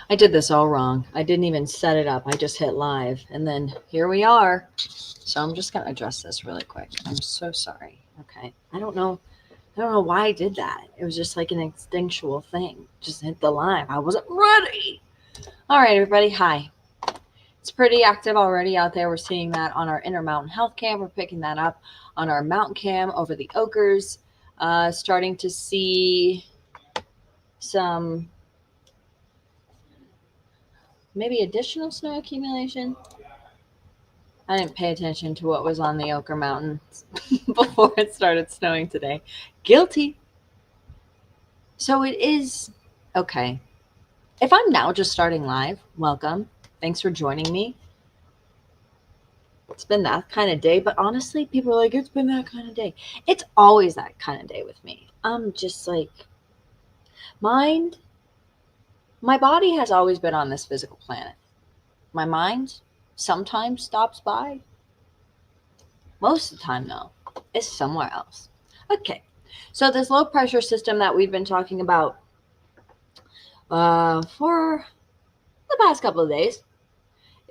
I did this all wrong. I didn't even set it up. I just hit live and then here we are. So I'm just going to address this really quick. I'm so sorry. Okay. I don't know why I did that. It was just like an instinctual thing. Just hit the live. I wasn't ready. All right, everybody. Hi. It's pretty active already out there. We're seeing that on our Intermountain Health Cam. We're picking that up on our Mountain Cam over the Ochres. Starting to see some maybe additional snow accumulation. I didn't pay attention to what was on the Ochre Mountains before it started snowing today. Guilty. So it is okay. If I'm now just starting live, welcome. Thanks for joining me. It's been that kind of day, but honestly, people are like, it's been that kind of day. It's always that kind of day with me. I'm just like, mind, my body has always been on this physical planet. My mind sometimes stops by. Most of the time, though, is somewhere else. Okay, so this low pressure system that we've been talking about for the past couple of days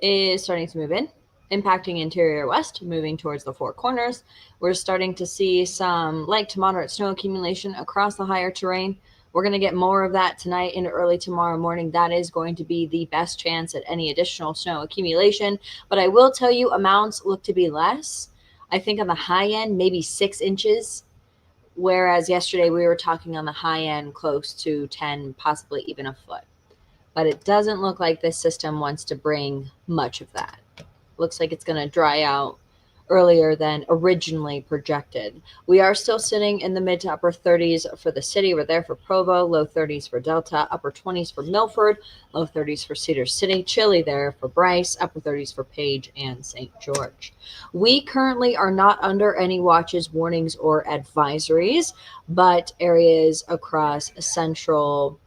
is starting to move in, impacting interior west, moving towards the Four Corners. We're starting to see some light to moderate snow accumulation across the higher terrain. We're going to get more of that tonight into early tomorrow morning. That is going to be the best chance at any additional snow accumulation. But I will tell you, amounts look to be less. I think on the high end, maybe 6 inches, whereas yesterday we were talking on the high end close to 10, possibly even a foot. But it doesn't look like this system wants to bring much of that. Looks like it's going to dry out earlier than originally projected. We are still sitting in the mid to upper 30s for the city. We're there for Provo, low 30s for Delta, upper 20s for Milford, low 30s for Cedar City, chilly there for Bryce, upper 30s for Page and St. George. We currently are not under any watches, warnings, or advisories, but areas across central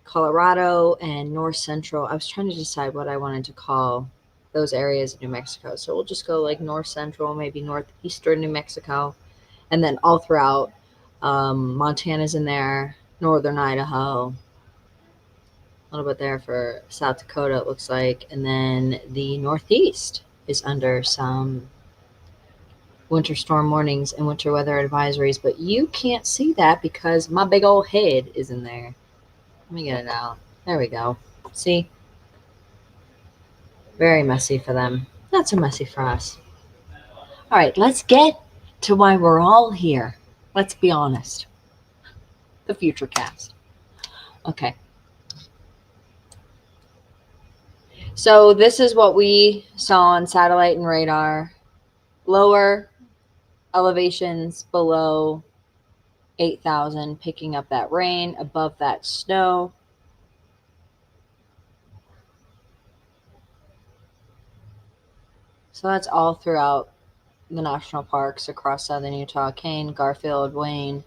Colorado and north central. I was trying to decide what I wanted to call those areas of New Mexico. So we'll just go like north central, maybe northeastern New Mexico, and then all throughout. Montana's in there, northern Idaho, a little bit there for South Dakota, it looks like. And then the Northeast is under some winter storm warnings and winter weather advisories, but you can't see that because my big old head is in there. Let me get it out. There we go. See? Very messy for them. Not so messy for us. All right, let's get to why we're all here. Let's be honest. The Futurecast. Okay. So this is what we saw on satellite and radar. Lower elevations below 8,000, picking up that rain, above that snow. So that's all throughout the national parks across southern Utah, Kane, Garfield, Wayne,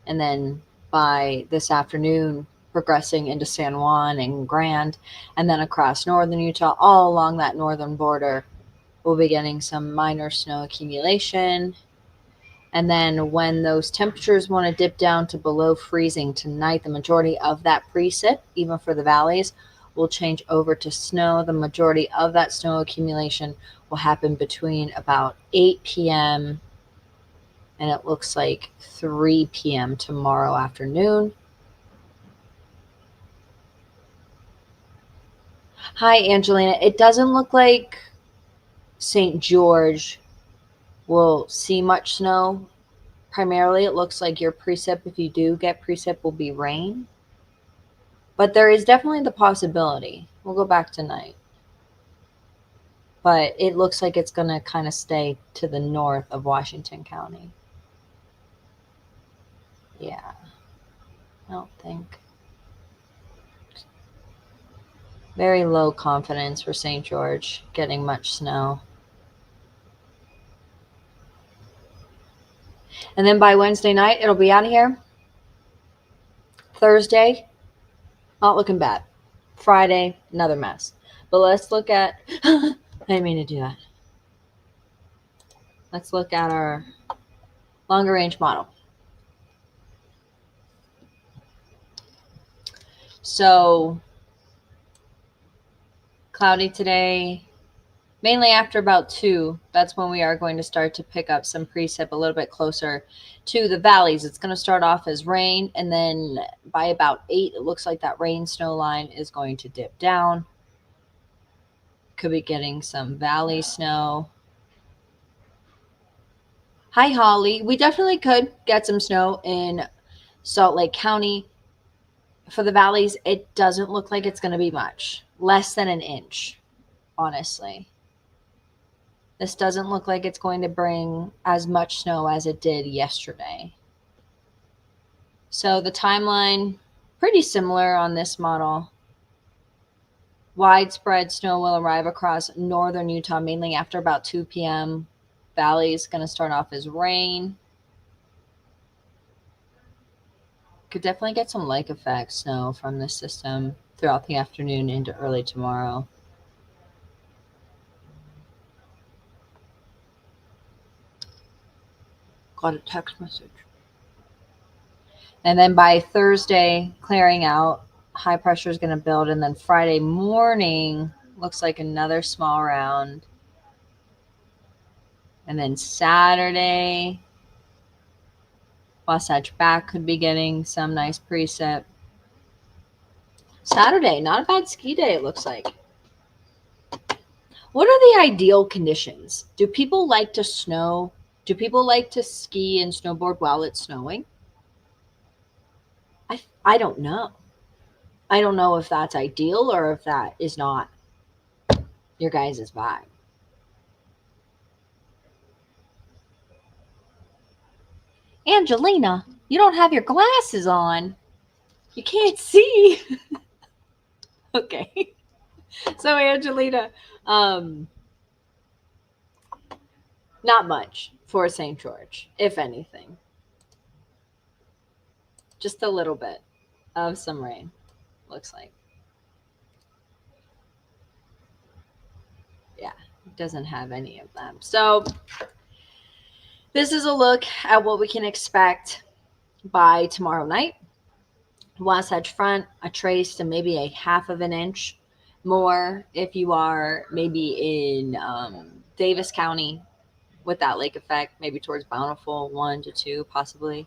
and then by this afternoon, progressing into San Juan and Grand, and then across northern Utah, all along that northern border, we'll be getting some minor snow accumulation. And then when those temperatures want to dip down to below freezing tonight, the majority of that precip, even for the valleys, will change over to snow. The majority of that snow accumulation will happen between about 8 p.m. and it looks like 3 p.m. tomorrow afternoon. Hi, Angelina. It doesn't look like St. George will see much snow. Primarily, it looks like your precip, if you do get precip, will be rain. But there is definitely the possibility. We'll go back tonight. But it looks like it's going to kind of stay to the north of Washington County. Yeah. I don't think. Very low confidence for St. George getting much snow. And then by Wednesday night, it'll be out of here. Thursday, not looking bad. Friday, another mess. But let's look at, I didn't mean to do that. Let's look at our longer range model. So cloudy today, mainly after about 2. That's when we are going to start to pick up some precip a little bit closer to the valleys. It's going to start off as rain, and then by about 8, it looks like that rain snow line is going to dip down. Could be getting some valley snow. Hi, Holly. We definitely could get some snow in Salt Lake County. For the valleys, it doesn't look like it's going to be much. Less than an inch, honestly. This doesn't look like it's going to bring as much snow as it did yesterday. So the timeline, pretty similar on this model. Widespread snow will arrive across northern Utah, mainly after about 2 p.m. Valley is going to start off as rain. Could definitely get some lake effect snow from this system throughout the afternoon into early tomorrow. Got a text message. And then by Thursday, clearing out, high pressure is going to build. And then Friday morning, looks like another small round. And then Saturday, Wasatch back could be getting some nice precip. Saturday, not a bad ski day, it looks like. What are the ideal conditions? Do people like to snow? Do people like to ski and snowboard while it's snowing? I don't know. I don't know if that's ideal or if that is not your guys' vibe. Angelina, you don't have your glasses on. You can't see. Okay. So Angelina, not much for St. George, if anything. Just a little bit of some rain, looks like. Yeah, it doesn't have any of them. So this is a look at what we can expect by tomorrow night. Wasatch Front, a trace to maybe a half of an inch more if you are maybe in Davis County with that lake effect, maybe towards Bountiful, 1 to 2 possibly.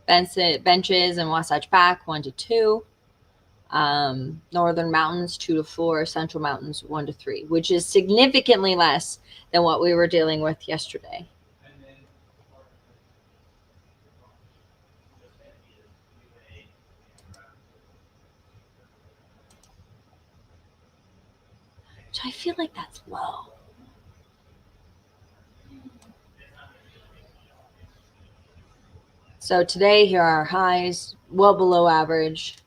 Benches and Wasatch Back, 1 to 2. Northern Mountains, 2 to 4. Central Mountains, 1 to 3, which is significantly less than what we were dealing with yesterday. So I feel like that's low. So today, here are our highs, well below average.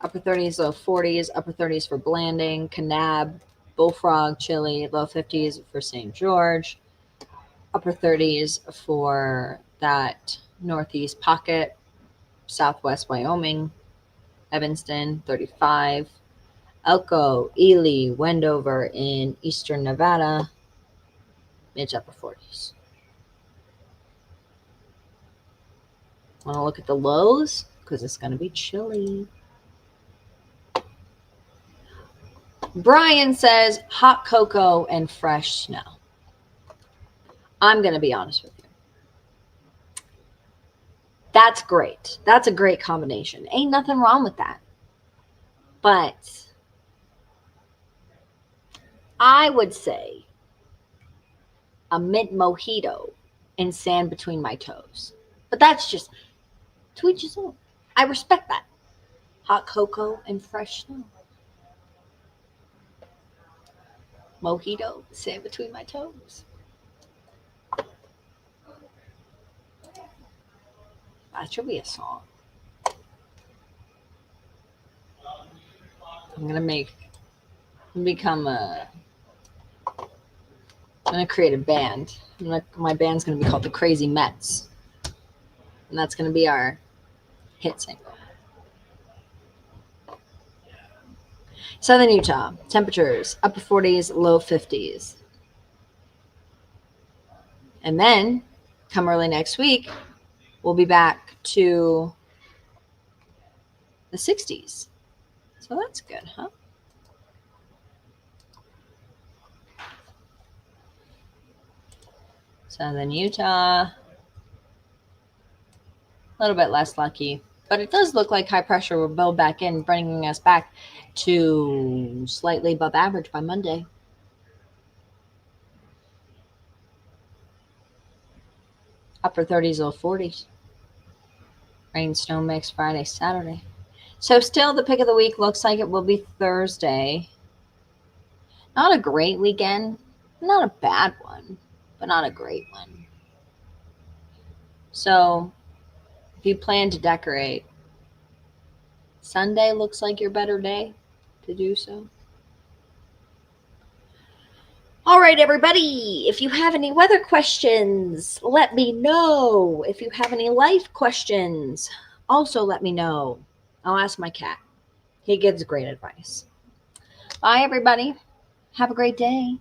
Upper 30s, low 40s, upper 30s for Blanding, Kanab, Bullfrog, Chile, low 50s for St. George, upper 30s for that northeast pocket, southwest Wyoming, Evanston, 35, Elko, Ely, Wendover in eastern Nevada, mid to upper 40s. Want to look at the lows? Because it's going to be chilly. Brian says hot cocoa and fresh snow. I'm going to be honest with you. That's great. That's a great combination. Ain't nothing wrong with that. But I would say a mint mojito and sand between my toes. But that's just to each his own. I respect that. Hot cocoa and fresh snow. Mojito, sand between my toes. That should be a song. I'm gonna create a band. My band's gonna be called the Crazy Mets, and that's gonna be our hit single. Southern Utah, temperatures upper 40s, low 50s. And then, come early next week, we'll be back to the 60s. So that's good, huh? So then Utah, a little bit less lucky. But it does look like high pressure will build back in, bringing us back to slightly above average by Monday. Upper 30s, low 40s. Rain, snow mix Friday, Saturday. So still the pick of the week looks like it will be Thursday. Not a great weekend. Not a bad one, but not a great one. So if you plan to decorate, Sunday looks like your better day to do so. All right, everybody. If you have any weather questions, let me know. If you have any life questions, also let me know. I'll ask my cat. He gives great advice. Bye, everybody. Have a great day.